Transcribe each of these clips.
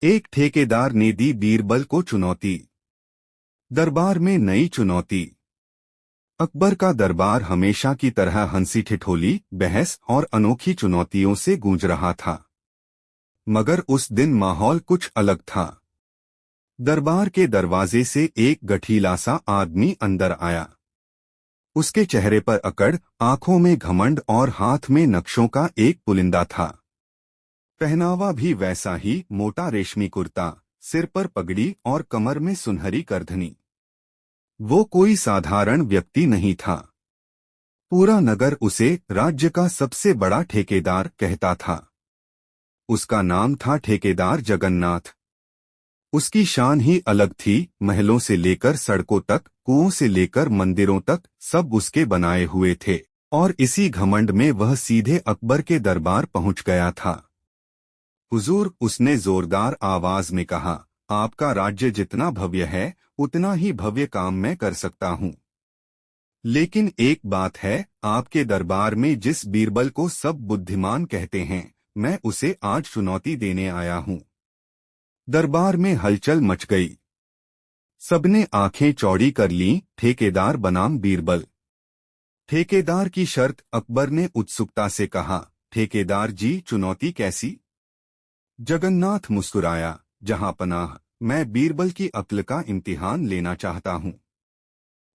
एक ठेकेदार ने दी बीरबल को चुनौती। दरबार में नई चुनौती। अकबर का दरबार हमेशा की तरह हंसी ठिठोली, बहस और अनोखी चुनौतियों से गूंज रहा था। मगर उस दिन माहौल कुछ अलग था। दरबार के दरवाजे से एक गठीला सा आदमी अंदर आया। उसके चेहरे पर अकड़, आंखों में घमंड और हाथ में नक्शों का एक पुलिंदा था। पहनावा भी वैसा ही, मोटा रेशमी कुर्ता, सिर पर पगड़ी और कमर में सुनहरी करधनी। वो कोई साधारण व्यक्ति नहीं था। पूरा नगर उसे राज्य का सबसे बड़ा ठेकेदार कहता था। उसका नाम था ठेकेदार जगन्नाथ। उसकी शान ही अलग थी। महलों से लेकर सड़कों तक, कुओं से लेकर मंदिरों तक सब उसके बनाए हुए थे। और इसी घमंड में वह सीधे अकबर के दरबार पहुंच गया था। हुजूर, उसने जोरदार आवाज में कहा, आपका राज्य जितना भव्य है उतना ही भव्य काम मैं कर सकता हूँ। लेकिन एक बात है, आपके दरबार में जिस बीरबल को सब बुद्धिमान कहते हैं, मैं उसे आज चुनौती देने आया हूँ। दरबार में हलचल मच गई। सबने आंखें चौड़ी कर लीं। ठेकेदार बनाम बीरबल। ठेकेदार की शर्त, अकबर ने उत्सुकता से कहा। ठेकेदार जी, चुनौती कैसी? जगन्नाथ मुस्कुराया, जहां पनाह, मैं बीरबल की अक्ल का इम्तिहान लेना चाहता हूं।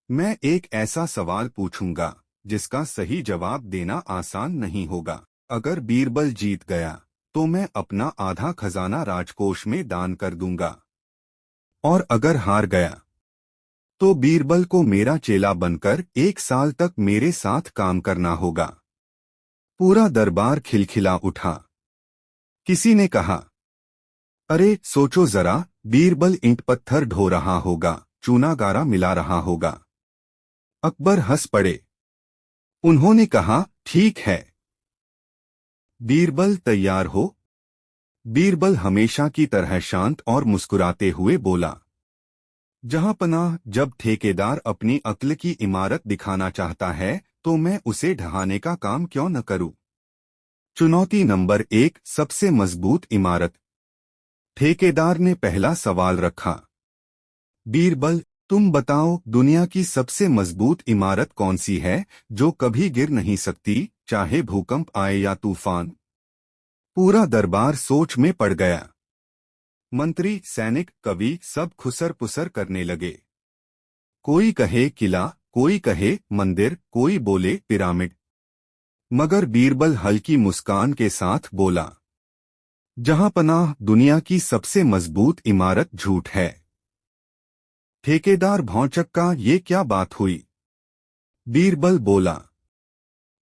मैं एक ऐसा सवाल पूछूंगा जिसका सही जवाब देना आसान नहीं होगा। अगर बीरबल जीत गया तो मैं अपना आधा खजाना राजकोष में दान कर दूंगा, और अगर हार गया तो बीरबल को मेरा चेला बनकर 1 साल तक मेरे साथ काम करना होगा। पूरा दरबार खिलखिला उठा। किसी ने कहा, अरे सोचो जरा, बीरबल ईंट पत्थर ढो रहा होगा, चूना गारा मिला रहा होगा। अकबर हंस पड़े। उन्होंने कहा, ठीक है। बीरबल तैयार हो? बीरबल हमेशा की तरह शांत और मुस्कुराते हुए बोला, जहां पनाह, जब ठेकेदार अपनी अक्ल की इमारत दिखाना चाहता है तो मैं उसे ढहाने का काम क्यों न करूं। चुनौती नंबर 1, सबसे मजबूत इमारत। ठेकेदार ने पहला सवाल रखा। बीरबल, तुम बताओ, दुनिया की सबसे मजबूत इमारत कौन सी है, जो कभी गिर नहीं सकती, चाहे भूकंप आए या तूफान? पूरा दरबार सोच में पड़ गया। मंत्री, सैनिक, कवि सब खुसर पुसर करने लगे। कोई कहे किला, कोई कहे मंदिर, कोई बोले पिरामिड। मगर बीरबल हल्की मुस्कान के साथ बोला, जहां पनाह, दुनिया की सबसे मजबूत इमारत झूठ है। ठेकेदार भौंचक्का, ये क्या बात हुई? बीरबल बोला,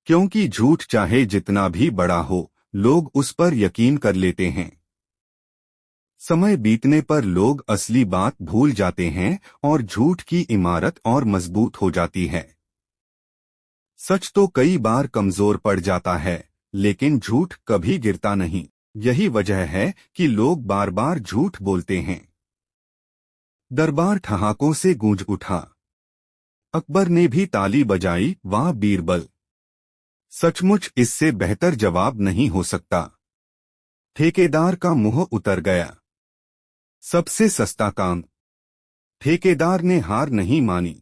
क्योंकि झूठ चाहे जितना भी बड़ा हो, लोग उस पर यकीन कर लेते हैं। समय बीतने पर लोग असली बात भूल जाते हैं और झूठ की इमारत और मजबूत हो जाती है। सच तो कई बार कमजोर पड़ जाता है, लेकिन झूठ कभी गिरता नहीं। यही वजह है कि लोग बार बार झूठ बोलते हैं। दरबार ठहाकों से गूंज उठा। अकबर ने भी ताली बजाई। वाह बीरबल, सचमुच इससे बेहतर जवाब नहीं हो सकता। ठेकेदार का मुंह उतर गया। सबसे सस्ता काम। ठेकेदार ने हार नहीं मानी।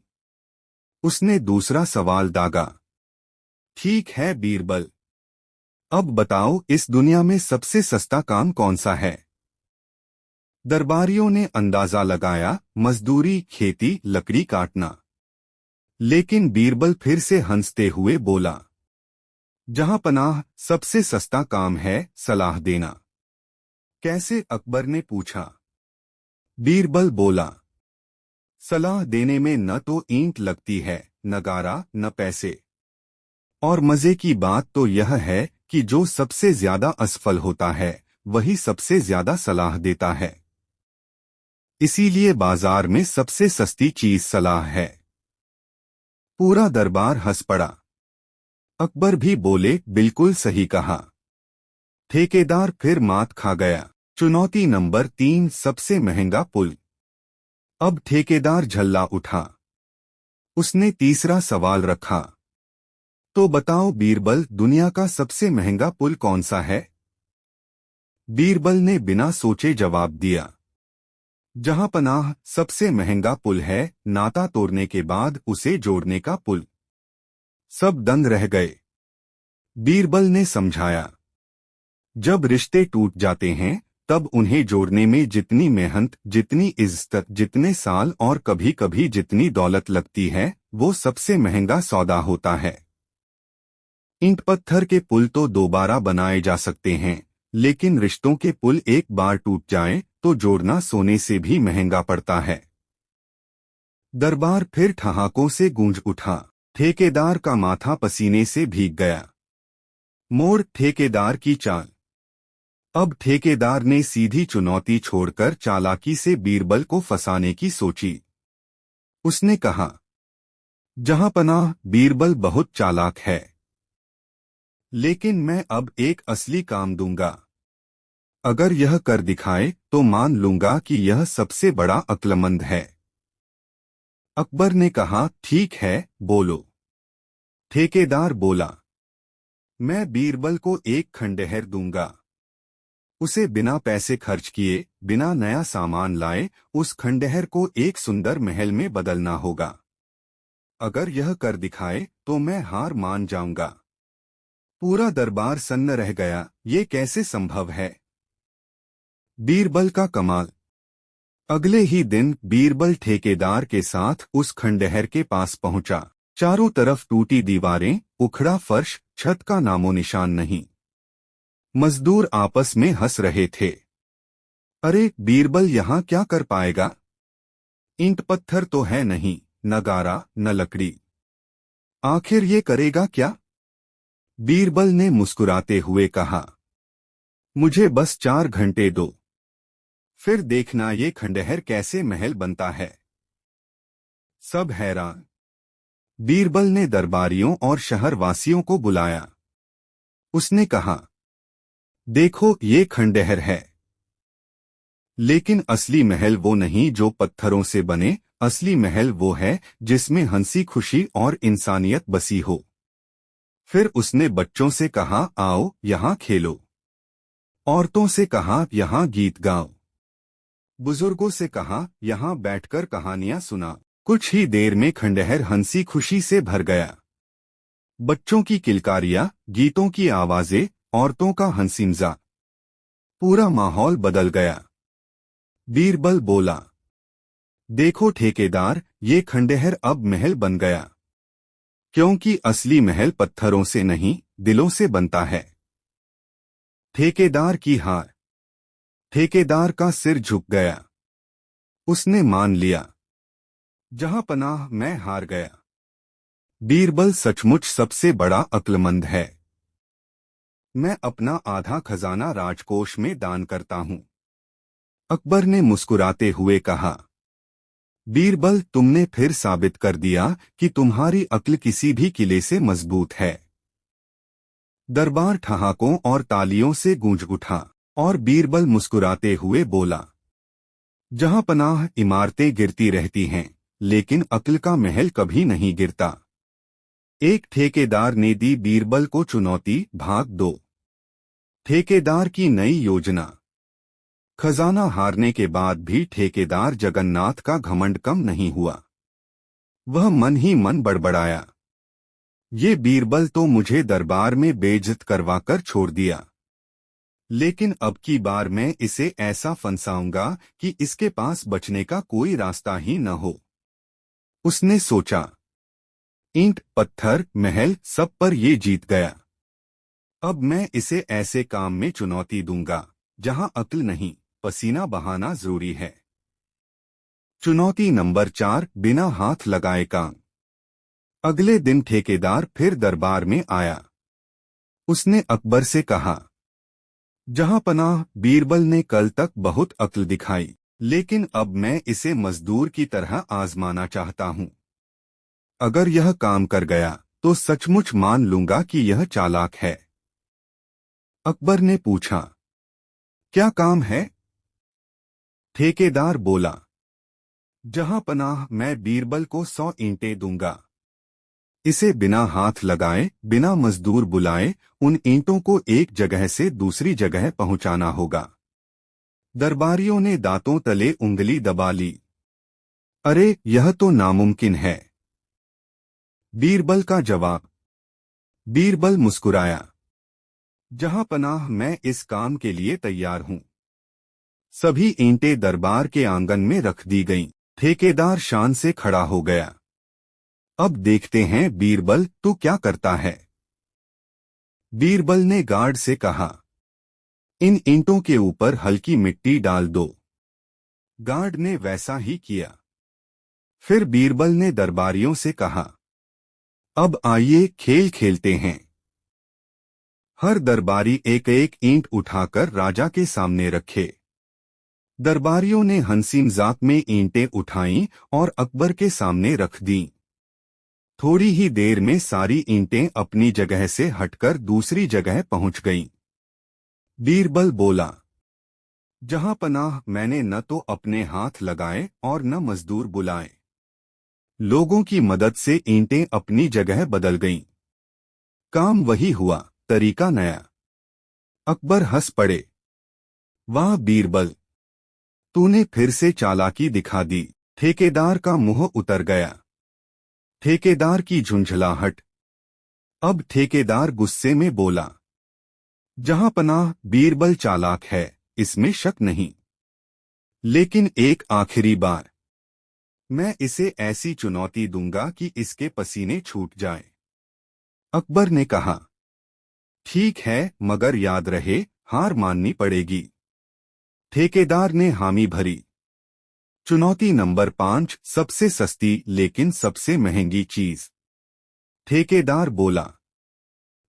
उसने दूसरा सवाल दागा। ठीक है बीरबल, अब बताओ, इस दुनिया में सबसे सस्ता काम कौन सा है? दरबारियों ने अंदाजा लगाया, मजदूरी, खेती, लकड़ी काटना। लेकिन बीरबल फिर से हंसते हुए बोला, जहां पनाह, सबसे सस्ता काम है सलाह देना। कैसे? अकबर ने पूछा। बीरबल बोला, सलाह देने में न तो ईंट लगती है, न गारा, न पैसे। और मजे की बात तो यह है कि जो सबसे ज्यादा असफल होता है वही सबसे ज्यादा सलाह देता है। इसीलिए बाजार में सबसे सस्ती चीज सलाह है। पूरा दरबार हंस पड़ा। अकबर भी बोले, बिल्कुल सही कहा। ठेकेदार फिर मात खा गया। चुनौती नंबर 3, सबसे महंगा पुल। अब ठेकेदार झल्ला उठा। उसने तीसरा सवाल रखा, तो बताओ बीरबल, दुनिया का सबसे महंगा पुल कौन सा है? बीरबल ने बिना सोचे जवाब दिया, जहां पनाह सबसे महंगा पुल है, नाता तोड़ने के बाद उसे जोड़ने का पुल। सब दंग रह गए। बीरबल ने समझाया, जब रिश्ते टूट जाते हैं तब उन्हें जोड़ने में जितनी मेहनत, जितनी इज्जत, जितने साल और कभी कभी जितनी दौलत लगती है, वो सबसे महंगा सौदा होता है। ईंट पत्थर के पुल तो दोबारा बनाए जा सकते हैं, लेकिन रिश्तों के पुल एक बार टूट जाएं तो जोड़ना सोने से भी महंगा पड़ता है। दरबार फिर ठहाकों से गूंज उठा। ठेकेदार का माथा पसीने से भीग गया। मोड़ ठेकेदार की चाल। अब ठेकेदार ने सीधी चुनौती छोड़कर चालाकी से बीरबल को फंसाने की सोची। उसने कहा, जहां पनाह, बीरबल बहुत चालाक है, लेकिन मैं अब एक असली काम दूंगा। अगर यह कर दिखाए तो मान लूंगा कि यह सबसे बड़ा अक्लमंद है। अकबर ने कहा, ठीक है, बोलो। ठेकेदार बोला, मैं बीरबल को एक खंडहर दूंगा। उसे बिना पैसे खर्च किए, बिना नया सामान लाए, उस खंडहर को एक सुंदर महल में बदलना होगा। अगर यह कर दिखाए तो मैं हार मान जाऊंगा। पूरा दरबार सन्न रह गया। ये कैसे संभव है? बीरबल का कमाल। अगले ही दिन बीरबल ठेकेदार के साथ उस खंडहर के पास पहुंचा। चारों तरफ टूटी दीवारें, उखड़ा फर्श, छत का नामो निशान नहीं। मजदूर आपस में हंस रहे थे। अरे, बीरबल यहाँ क्या कर पाएगा? ईंट पत्थर तो है नहीं, न गारा न लकड़ी। आखिर ये करेगा क्या? बीरबल ने मुस्कुराते हुए कहा, मुझे बस 4 घंटे दो, फिर देखना ये खंडहर कैसे महल बनता है। सब हैरान। बीरबल ने दरबारियों और शहरवासियों को बुलाया। उसने कहा, देखो, ये खंडहर है, लेकिन असली महल वो नहीं जो पत्थरों से बने। असली महल वो है जिसमें हंसी खुशी और इंसानियत बसी हो। फिर उसने बच्चों से कहा, आओ यहाँ खेलो। औरतों से कहा, यहाँ गीत गाओ। बुजुर्गों से कहा, यहाँ बैठकर कहानियां सुना। कुछ ही देर में खंडहर हंसी खुशी से भर गया। बच्चों की किलकारियां, गीतों की आवाजें, औरतों का हंसीमजा, पूरा माहौल बदल गया। बीरबल बोला, देखो ठेकेदार, ये खंडहर अब महल बन गया, क्योंकि असली महल पत्थरों से नहीं, दिलों से बनता है। ठेकेदार की हार। ठेकेदार का सिर झुक गया। उसने मान लिया, जहां पनाह, मैं हार गया। बीरबल सचमुच सबसे बड़ा अक्लमंद है। मैं अपना आधा खजाना राजकोष में दान करता हूं। अकबर ने मुस्कुराते हुए कहा, बीरबल, तुमने फिर साबित कर दिया कि तुम्हारी अक्ल किसी भी किले से मजबूत है। दरबार ठहाकों और तालियों से गूंज उठा और बीरबल मुस्कुराते हुए बोला, जहां पनाह, इमारतें गिरती रहती हैं, लेकिन अक्ल का महल कभी नहीं गिरता। एक ठेकेदार ने दी बीरबल को चुनौती। भाग 2। ठेकेदार की नई योजना। खजाना हारने के बाद भी ठेकेदार जगन्नाथ का घमंड कम नहीं हुआ। वह मन ही मन बड़बड़ाया, ये बीरबल तो मुझे दरबार में बेइज्जत करवाकर छोड़ दिया, लेकिन अब की बार मैं इसे ऐसा फंसाऊंगा कि इसके पास बचने का कोई रास्ता ही न हो। उसने सोचा, ईंट, पत्थर, महल, सब पर ये जीत गया। अब मैं इसे ऐसे काम में चुनौती दूंगा जहां अक्ल नहीं, पसीना बहाना जरूरी है। चुनौती नंबर 4, बिना हाथ लगाए काम। अगले दिन ठेकेदार फिर दरबार में आया। उसने अकबर से कहा, जहां पनाह, बीरबल ने कल तक बहुत अक्ल दिखाई, लेकिन अब मैं इसे मजदूर की तरह आजमाना चाहता हूं। अगर यह काम कर गया तो सचमुच मान लूंगा कि यह चालाक है। अकबर ने पूछा, क्या काम है? ठेकेदार बोला, जहां पनाह, मैं बीरबल को 100 ईंटें दूंगा। इसे बिना हाथ लगाए, बिना मजदूर बुलाए उन ईंटों को एक जगह से दूसरी जगह पहुंचाना होगा। दरबारियों ने दांतों तले उंगली दबा ली। अरे, यह तो नामुमकिन है। बीरबल का जवाब। बीरबल मुस्कुराया। जहां पनाह, मैं इस काम के लिए तैयार हूं। सभी ईंटें दरबार के आंगन में रख दी गईं। ठेकेदार शान से खड़ा हो गया। अब देखते हैं बीरबल तू क्या करता है। बीरबल ने गार्ड से कहा, इन ईंटों के ऊपर हल्की मिट्टी डाल दो। गार्ड ने वैसा ही किया। फिर बीरबल ने दरबारियों से कहा, अब आइए खेल खेलते हैं। हर दरबारी एक एक ईंट उठाकर राजा के सामने रखे। दरबारियों ने हंसी मजाक में ईंटें उठाईं और अकबर के सामने रख दीं। थोड़ी ही देर में सारी ईंटें अपनी जगह से हटकर दूसरी जगह पहुंच गईं। बीरबल बोला, जहां पनाह, मैंने न तो अपने हाथ लगाए और न मजदूर बुलाए। लोगों की मदद से ईंटें अपनी जगह बदल गईं। काम वही हुआ, तरीका नया। अकबर हंस पड़े। वाह बीरबल, तूने फिर से चालाकी दिखा दी। ठेकेदार का मुंह उतर गया। ठेकेदार की झुंझलाहट। अब ठेकेदार गुस्से में बोला, जहां पनाह, बीरबल चालाक है, इसमें शक नहीं। लेकिन एक आखिरी बार मैं इसे ऐसी चुनौती दूंगा कि इसके पसीने छूट जाएं। अकबर ने कहा, ठीक है, मगर याद रहे, हार माननी पड़ेगी। ठेकेदार ने हामी भरी। चुनौती नंबर 5, सबसे सस्ती लेकिन सबसे महंगी चीज। ठेकेदार बोला,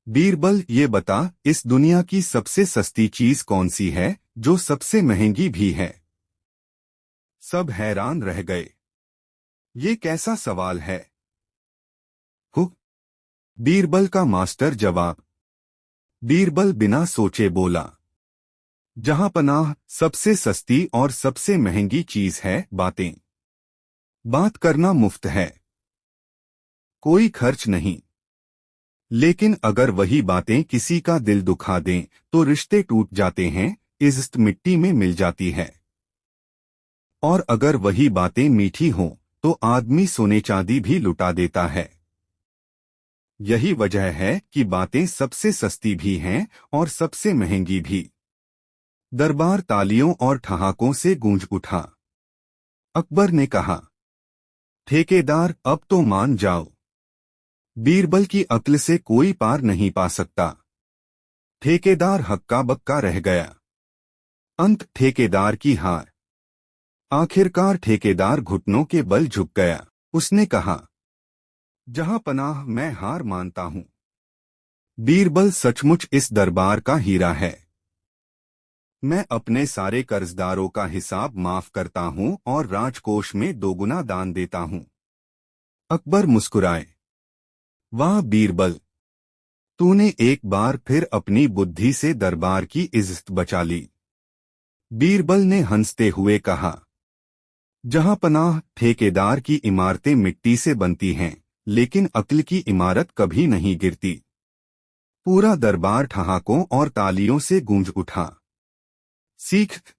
बीरबल ये बता, इस दुनिया की सबसे सस्ती चीज कौन सी है जो सबसे महंगी भी है। सब हैरान रह गए। ये कैसा सवाल है? हु? बीरबल का मास्टर जवाब। बीरबल बिना सोचे बोला, जहां पनाह, सबसे सस्ती और सबसे महंगी चीज है बातें। बात करना मुफ्त है, कोई खर्च नहीं। लेकिन अगर वही बातें किसी का दिल दुखा दें तो रिश्ते टूट जाते हैं, इज्जत मिट्टी में मिल जाती है। और अगर वही बातें मीठी हों तो आदमी सोने चांदी भी लुटा देता है। यही वजह है कि बातें सबसे सस्ती भी हैं और सबसे महंगी भी। दरबार तालियों और ठहाकों से गूंज उठा। अकबर ने कहा, ठेकेदार, अब तो मान जाओ। बीरबल की अक्ल से कोई पार नहीं पा सकता। ठेकेदार हक्का बक्का रह गया। अंत ठेकेदार की हार। आखिरकार ठेकेदार घुटनों के बल झुक गया। उसने कहा, जहां पनाह, मैं हार मानता हूं। बीरबल सचमुच इस दरबार का हीरा है। मैं अपने सारे कर्जदारों का हिसाब माफ करता हूं और राजकोष में दोगुना दान देता हूं। अकबर मुस्कुराए। वाह बीरबल, तूने एक बार फिर अपनी बुद्धि से दरबार की इज्जत बचा ली। बीरबल ने हंसते हुए कहा, जहां पनाह, ठेकेदार की इमारतें मिट्टी से बनती हैं, लेकिन अक्ल की इमारत कभी नहीं गिरती। पूरा दरबार ठहाकों और तालियों से गूंज उठा। सीख,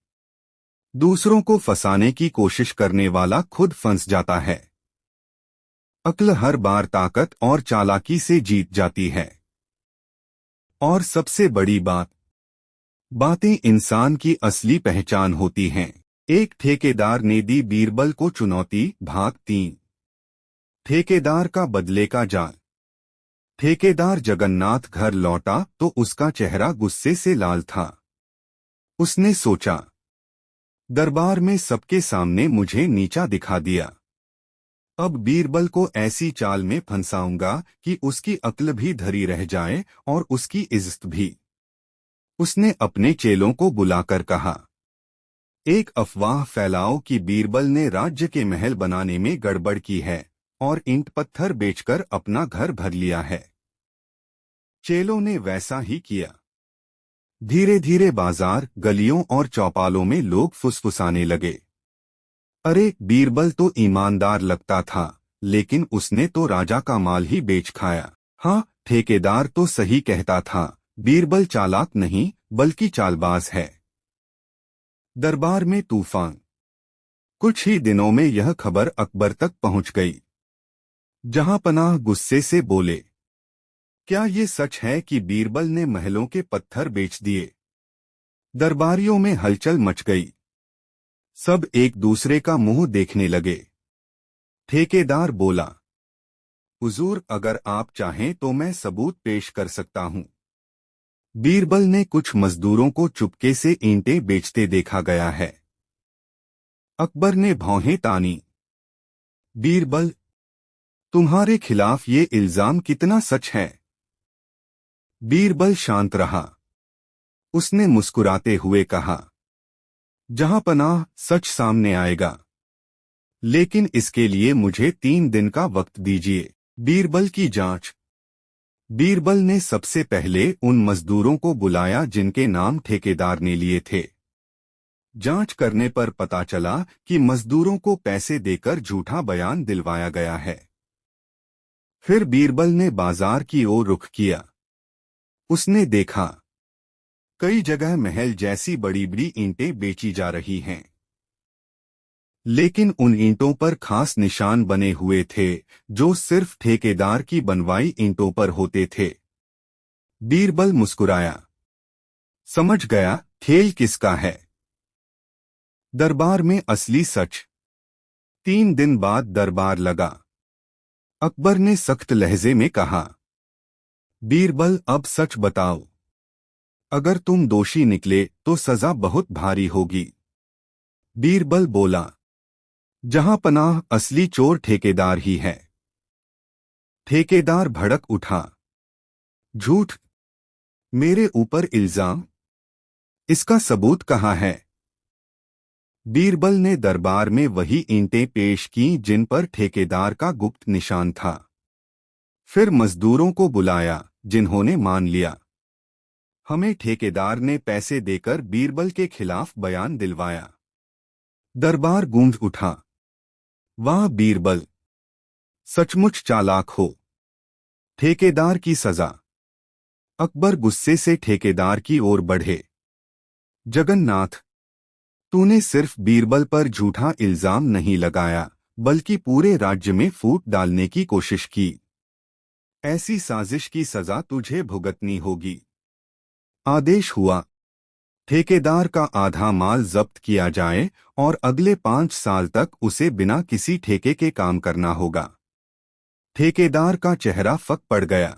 दूसरों को फंसाने की कोशिश करने वाला खुद फंस जाता है। अक्ल हर बार ताकत और चालाकी से जीत जाती है। और सबसे बड़ी बात, बातें इंसान की असली पहचान होती हैं। एक ठेकेदार ने दी बीरबल को चुनौती, भाग 3। ठेकेदार का बदले का जाल। ठेकेदार जगन्नाथ घर लौटा तो उसका चेहरा गुस्से से लाल था। उसने सोचा, दरबार में सबके सामने मुझे नीचा दिखा दिया। अब बीरबल को ऐसी चाल में फंसाऊंगा कि उसकी अक्ल भी धरी रह जाए और उसकी इज्जत भी। उसने अपने चेलों को बुलाकर कहा, एक अफवाह फैलाओ कि बीरबल ने राज्य के महल बनाने में गड़बड़ की है और ईंट पत्थर बेचकर अपना घर भर लिया है। चेलों ने वैसा ही किया। धीरे धीरे बाजार, गलियों और चौपालों में लोग फुसफुसाने लगे। अरे, बीरबल तो ईमानदार लगता था, लेकिन उसने तो राजा का माल ही बेच खाया। हाँ, ठेकेदार तो सही कहता था, बीरबल चालाक नहीं बल्कि चालबाज है। दरबार में तूफान। कुछ ही दिनों में यह खबर अकबर तक पहुंच गई। जहांपनाह गुस्से से बोले, क्या ये सच है कि बीरबल ने महलों के पत्थर बेच दिए? दरबारियों में हलचल मच गई। सब एक दूसरे का मुंह देखने लगे। ठेकेदार बोला, हुजूर, अगर आप चाहें तो मैं सबूत पेश कर सकता हूं। बीरबल ने कुछ मजदूरों को चुपके से ईंटें बेचते देखा गया है। अकबर ने भौहें तानी। बीरबल, तुम्हारे खिलाफ ये इल्जाम कितना सच है? बीरबल शांत रहा। उसने मुस्कुराते हुए कहा, जहांपनाह, सच सामने आएगा, लेकिन इसके लिए मुझे 3 दिन का वक्त दीजिए। बीरबल की जांच। बीरबल ने सबसे पहले उन मजदूरों को बुलाया जिनके नाम ठेकेदार ने लिए थे। जांच करने पर पता चला कि मजदूरों को पैसे देकर झूठा बयान दिलवाया गया है। फिर बीरबल ने बाजार की ओर रुख किया। उसने देखा, कई जगह महल जैसी बड़ी बड़ी ईंटें बेची जा रही हैं, लेकिन उन ईंटों पर खास निशान बने हुए थे जो सिर्फ ठेकेदार की बनवाई ईंटों पर होते थे। बीरबल मुस्कुराया, समझ गया खेल किसका है। दरबार में असली सच। 3 दिन बाद दरबार लगा। अकबर ने सख्त लहजे में कहा, बीरबल, अब सच बताओ। अगर तुम दोषी निकले तो सजा बहुत भारी होगी। बीरबल बोला, जहांपनाह, असली चोर ठेकेदार ही है। ठेकेदार भड़क उठा, झूठ, मेरे ऊपर इल्जाम, इसका सबूत कहाँ है? बीरबल ने दरबार में वही ईंटें पेश की जिन पर ठेकेदार का गुप्त निशान था। फिर मजदूरों को बुलाया जिन्होंने मान लिया। हमें ठेकेदार ने पैसे देकर बीरबल के खिलाफ बयान दिलवाया। दरबार गूंज उठा, वाह बीरबल, सचमुच चालाक हो। ठेकेदार की सजा। अकबर गुस्से से ठेकेदार की ओर बढ़े। जगन्नाथ, तूने सिर्फ बीरबल पर झूठा इल्जाम नहीं लगाया, बल्कि पूरे राज्य में फूट डालने की कोशिश की। ऐसी साजिश की सजा तुझे भुगतनी होगी। आदेश हुआ, ठेकेदार का आधा माल जब्त किया जाए और अगले 5 साल तक उसे बिना किसी ठेके के काम करना होगा। ठेकेदार का चेहरा फक पड़ गया।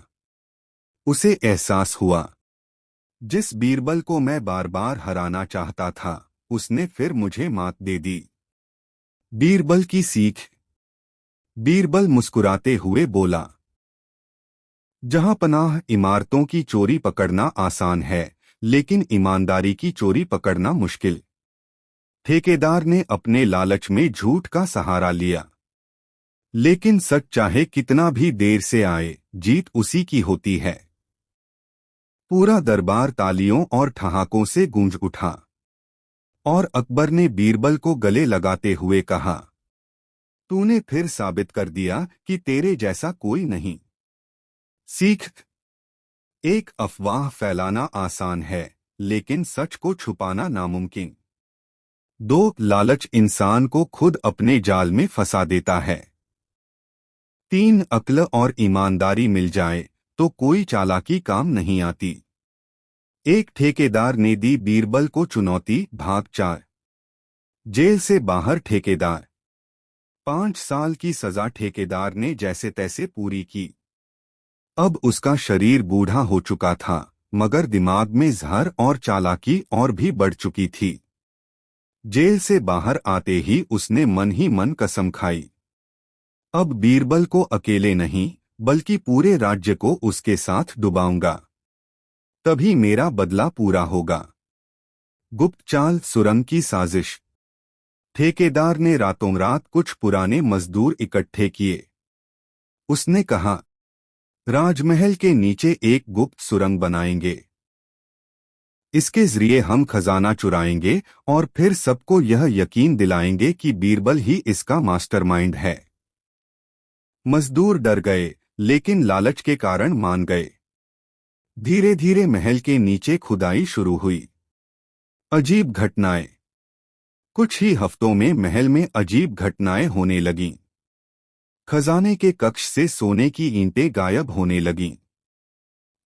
उसे एहसास हुआ, जिस बीरबल को मैं बार बार हराना चाहता था, उसने फिर मुझे मात दे दी। बीरबल की सीख। बीरबल मुस्कुराते हुए बोला, जहांपनाह, इमारतों की चोरी पकड़ना आसान है, लेकिन ईमानदारी की चोरी पकड़ना मुश्किल। ठेकेदार ने अपने लालच में झूठ का सहारा लिया, लेकिन सच चाहे कितना भी देर से आए, जीत उसी की होती है। पूरा दरबार तालियों और ठहाकों से गूंज उठा और अकबर ने बीरबल को गले लगाते हुए कहा, तूने फिर साबित कर दिया कि तेरे जैसा कोई नहीं। सीख। एक अफवाह फैलाना आसान है, लेकिन सच को छुपाना नामुमकिन। 2, लालच इंसान को खुद अपने जाल में फंसा देता है। 3, अक्ल और ईमानदारी मिल जाए तो कोई चालाकी काम नहीं आती। एक ठेकेदार ने दी बीरबल को चुनौती। भाग 4। जेल से बाहर ठेकेदार। 5 साल की सजा ठेकेदार ने जैसे तैसे पूरी की। अब उसका शरीर बूढ़ा हो चुका था, मगर दिमाग में जहर और चालाकी और भी बढ़ चुकी थी। जेल से बाहर आते ही उसने मन ही मन कसम खाई, अब बीरबल को अकेले नहीं बल्कि पूरे राज्य को उसके साथ डुबाऊंगा, तभी मेरा बदला पूरा होगा। गुप्त चाल, सुरंग की साजिश। ठेकेदार ने रातों रात कुछ पुराने मजदूर इकट्ठे किए। उसने कहा, राजमहल के नीचे एक गुप्त सुरंग बनाएंगे। इसके जरिए हम खजाना चुराएंगे और फिर सबको यह यकीन दिलाएंगे कि बीरबल ही इसका मास्टरमाइंड है। मजदूर डर गए, लेकिन लालच के कारण मान गए। धीरे धीरे महल के नीचे खुदाई शुरू हुई। अजीब घटनाएं। कुछ ही हफ्तों में महल में अजीब घटनाएं होने लगीं। खजाने के कक्ष से सोने की ईंटें गायब होने लगीं।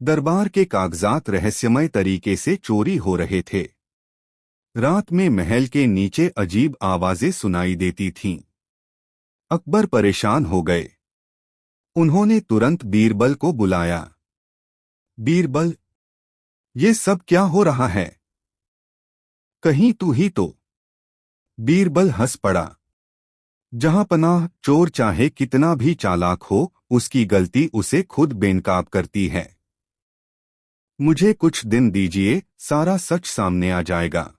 दरबार के कागजात रहस्यमय तरीके से चोरी हो रहे थे। रात में महल के नीचे अजीब आवाजें सुनाई देती थीं। अकबर परेशान हो गए। उन्होंने तुरंत बीरबल को बुलाया। बीरबल, ये सब क्या हो रहा है? कहीं तू ही तो। बीरबल हंस पड़ा। जहां पनाह, चोर चाहे कितना भी चालाक हो, उसकी गलती उसे खुद बेनकाब करती है। मुझे कुछ दिन दीजिए, सारा सच सामने आ जाएगा।